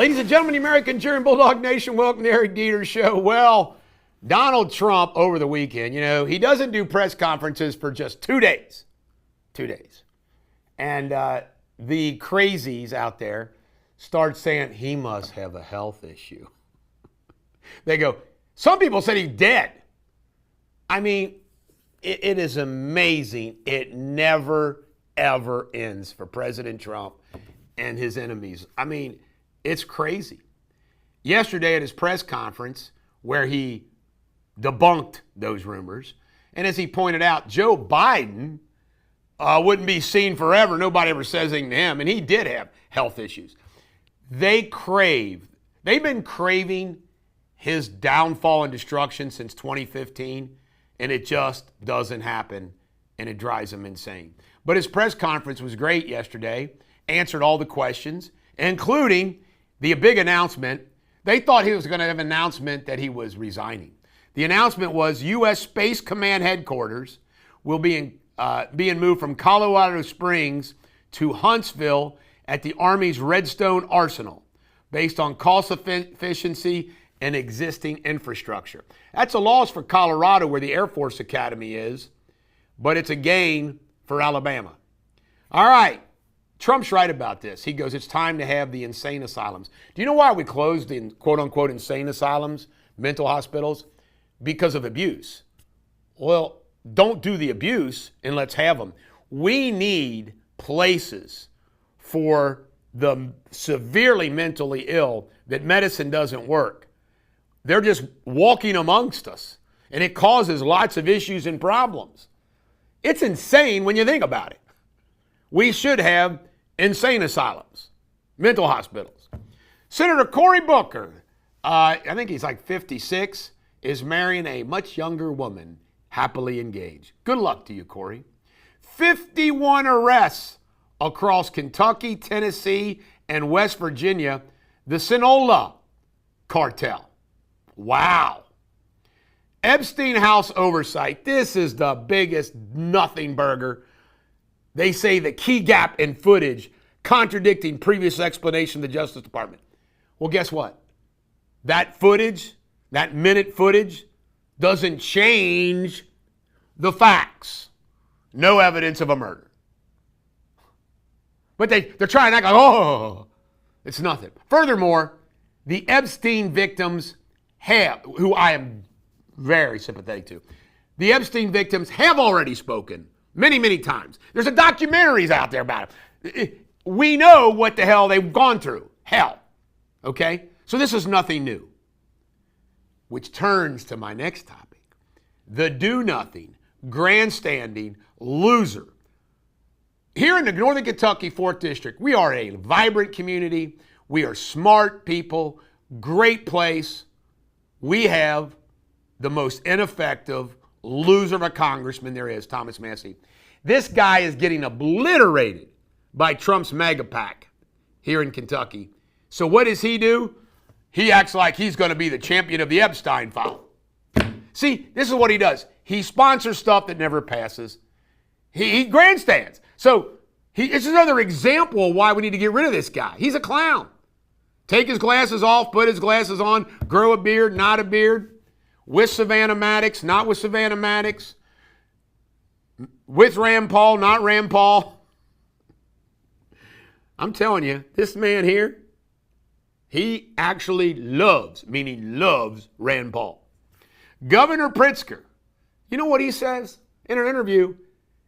Ladies and gentlemen, the American Cheering Bulldog Nation, welcome to the Eric Deters Show. Well, Donald Trump over the weekend, he doesn't do press conferences for just 2 days. 2 days. And the crazies out there start saying he must have a health issue. They go, some people said he's dead. I mean, it is amazing. It never, ever ends for President Trump and his enemies. I mean, it's crazy. Yesterday at his press conference, where he debunked those rumors, and as he pointed out, Joe Biden wouldn't be seen forever. Nobody ever says anything to him, and he did have health issues. They've been craving his downfall and destruction since 2015, and it just doesn't happen, and it drives him insane. But his press conference was great yesterday, answered all the questions, including the big announcement. They thought he was going to have an announcement that he was resigning. The announcement was U.S. Space Command headquarters will be being moved from Colorado Springs to Huntsville at the Army's Redstone Arsenal, based on cost efficiency and existing infrastructure. That's a loss for Colorado, where the Air Force Academy is, but it's a gain for Alabama. All right. Trump's right about this. He goes, it's time to have the insane asylums. Do you know why we closed the quote-unquote insane asylums, mental hospitals? Because of abuse. Well, don't do the abuse and let's have them. We need places for the severely mentally ill that medicine doesn't work. They're just walking amongst us, and it causes lots of issues and problems. It's insane when you think about it. We should have insane asylums, mental hospitals. Senator Cory Booker, I think he's like 56, is marrying a much younger woman, happily engaged. Good luck to you, Cory. 51 arrests across Kentucky, Tennessee, and West Virginia, the Sinaloa cartel. Wow. Epstein House oversight. This is the biggest nothing burger. They say the key gap in footage contradicting previous explanation of the Justice Department. Well, guess what? That footage, that minute footage, doesn't change the facts. No evidence of a murder. But they're trying to act like, oh, it's nothing. Furthermore, the Epstein victims who I am very sympathetic to, the Epstein victims have already spoken many, many times. There's documentaries out there about it. We know what the hell they've gone through. Hell. Okay? So this is nothing new. Which turns to my next topic. The do-nothing, grandstanding loser. Here in the Northern Kentucky 4th District, we are a vibrant community. We are smart people. Great place. We have the most ineffective loser of a congressman there is, Thomas Massie. This guy is getting obliterated by Trump's MAGA pack here in Kentucky. So what does he do? He acts like he's going to be the champion of the Epstein file. See, this is what he does. He sponsors stuff that never passes. He grandstands. So it's another example of why we need to get rid of this guy. He's a clown. Take his glasses off, put his glasses on, grow a beard, not a beard. With Savannah Maddox, not with Savannah Maddox. With Rand Paul, not Rand Paul. I'm telling you, this man here, he actually loves Rand Paul. Governor Pritzker, you know what he says in an interview?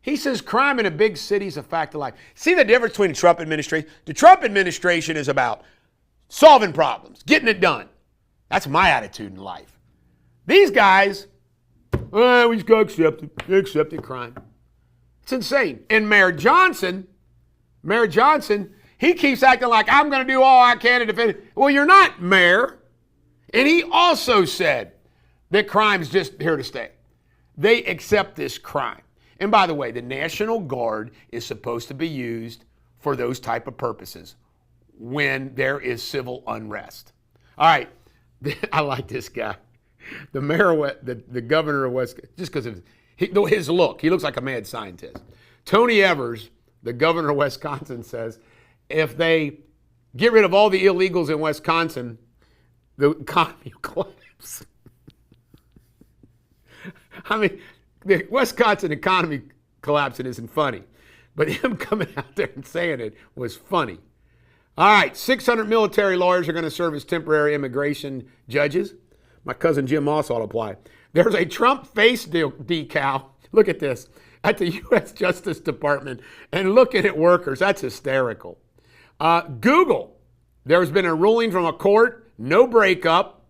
He says crime in a big city is a fact of life. See the difference between the Trump administration? The Trump administration is about solving problems, getting it done. That's my attitude in life. These guys, we just go accept crime. It's insane. And Mayor Johnson, he keeps acting like I'm going to do all I can to defend it. Well, you're not, Mayor. And he also said that crime's just here to stay. They accept this crime. And by the way, the National Guard is supposed to be used for those type of purposes when there is civil unrest. All right, I like this guy. The mayor, the governor of Wisconsin, just because of his look, he looks like a mad scientist. Tony Evers, the governor of Wisconsin, says if they get rid of all the illegals in Wisconsin, the economy will collapse. I mean, the Wisconsin economy collapsing isn't funny, but him coming out there and saying it was funny. All right, 600 military lawyers are going to serve as temporary immigration judges. My cousin Jim Moss ought to apply. There's a Trump face decal. Look at this. At the U.S. Justice Department, and looking at workers. That's hysterical. Google. There's been a ruling from a court. No breakup.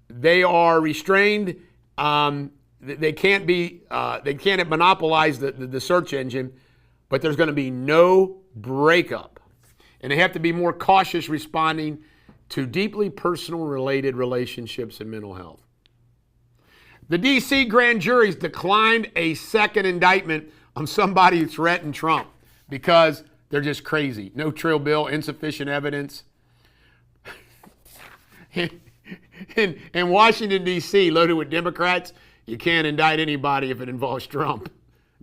They are restrained. They can't monopolize the search engine, but there's going to be no breakup. And they have to be more cautious responding to deeply personal related relationships and mental health. The D.C. grand jury's declined a second indictment on somebody who threatened Trump because they're just crazy. No trail bill, insufficient evidence. In Washington, D.C., loaded with Democrats, you can't indict anybody if it involves Trump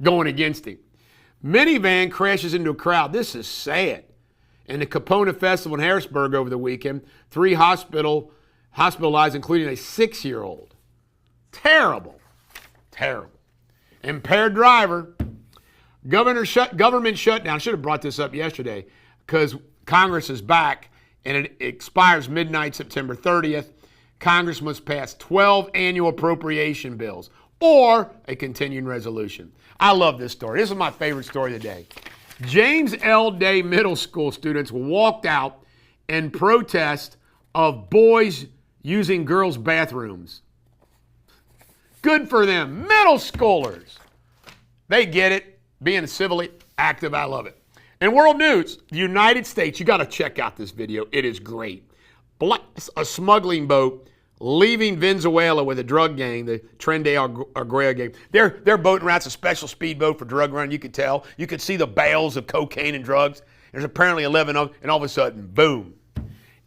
going against him. Minivan crashes into a crowd. This is sad. In the Capona Festival in Harrisburg over the weekend, 3 hospitalized, including a 6-year-old. Terrible. Impaired driver. Government shutdown. I should have brought this up yesterday because Congress is back and it expires midnight September 30th. Congress must pass 12 annual appropriation bills or a continuing resolution. I love this story. This is my favorite story of the day. James L. Day Middle School students walked out in protest of boys using girls' bathrooms. Good for them. Middle schoolers. They get it. Being civilly active, I love it. In world news, the United States, you got to check out this video. It is great. A smuggling boat leaving Venezuela with a drug gang, the Tren de Aragua gang. They're boating around. It's a special speedboat for drug running. You could tell. You could see the bales of cocaine and drugs. There's apparently 11 of them, and all of a sudden, boom.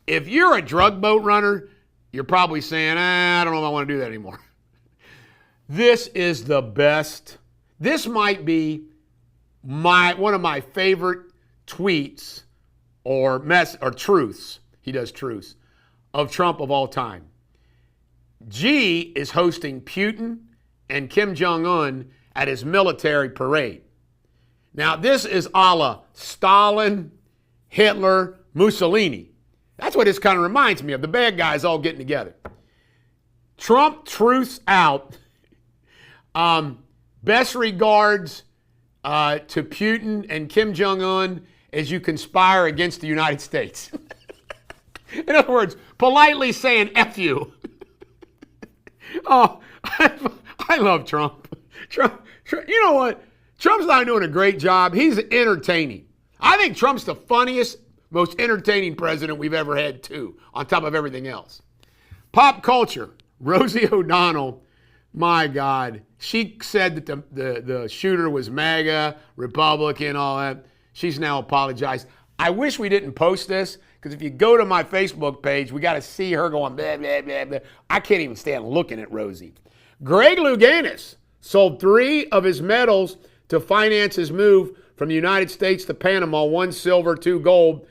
If you're a drug boat runner, you're probably saying, I don't know if I want to do that anymore. This is the best. This might be one of my favorite tweets or truths. He does truths of Trump of all time. Xi is hosting Putin and Kim Jong-un at his military parade. Now, this is a la Stalin, Hitler, Mussolini. That's what this kind of reminds me of, the bad guys all getting together. Trump truths out. Best regards to Putin and Kim Jong-un as you conspire against the United States. In other words, politely saying F you. Oh, I love Trump. Trump. You know what? Trump's not doing a great job. He's entertaining. I think Trump's the funniest, most entertaining president we've ever had, too, on top of everything else. Pop culture. Rosie O'Donnell, my God. She said that the shooter was MAGA, Republican, all that. She's now apologized. I wish we didn't post this, because if you go to my Facebook page, we got to see her going blah, blah, blah, blah. I can't even stand looking at Rosie. Greg Louganis sold 3 of his medals to finance his move from the United States to Panama, 1 silver, 2 gold.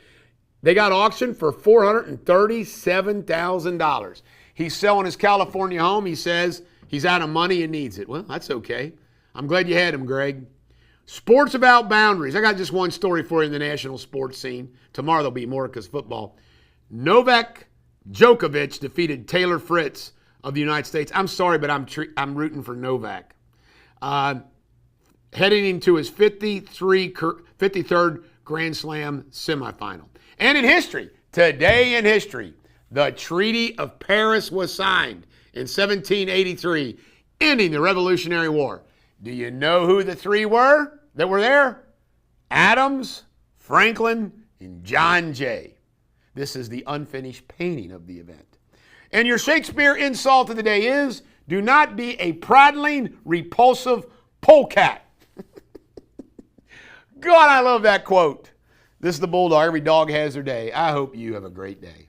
They got auctioned for $437,000. He's selling his California home. He says he's out of money and needs it. Well, that's okay. I'm glad you had him, Greg. Sports Without Boundaries. I got just one story for you in the national sports scene. Tomorrow there'll be more because football. Novak Djokovic defeated Taylor Fritz of the United States. I'm sorry, but I'm rooting for Novak. Heading into his 53rd Grand Slam semifinal. And in history, today in history, the Treaty of Paris was signed in 1783, ending the Revolutionary War. Do you know who the 3 were that were there? Adams, Franklin, and John Jay. This is the unfinished painting of the event. And your Shakespeare insult of the day is, do not be a prattling, repulsive polecat. God, I love that quote. This is the Bulldog. Every dog has their day. I hope you have a great day.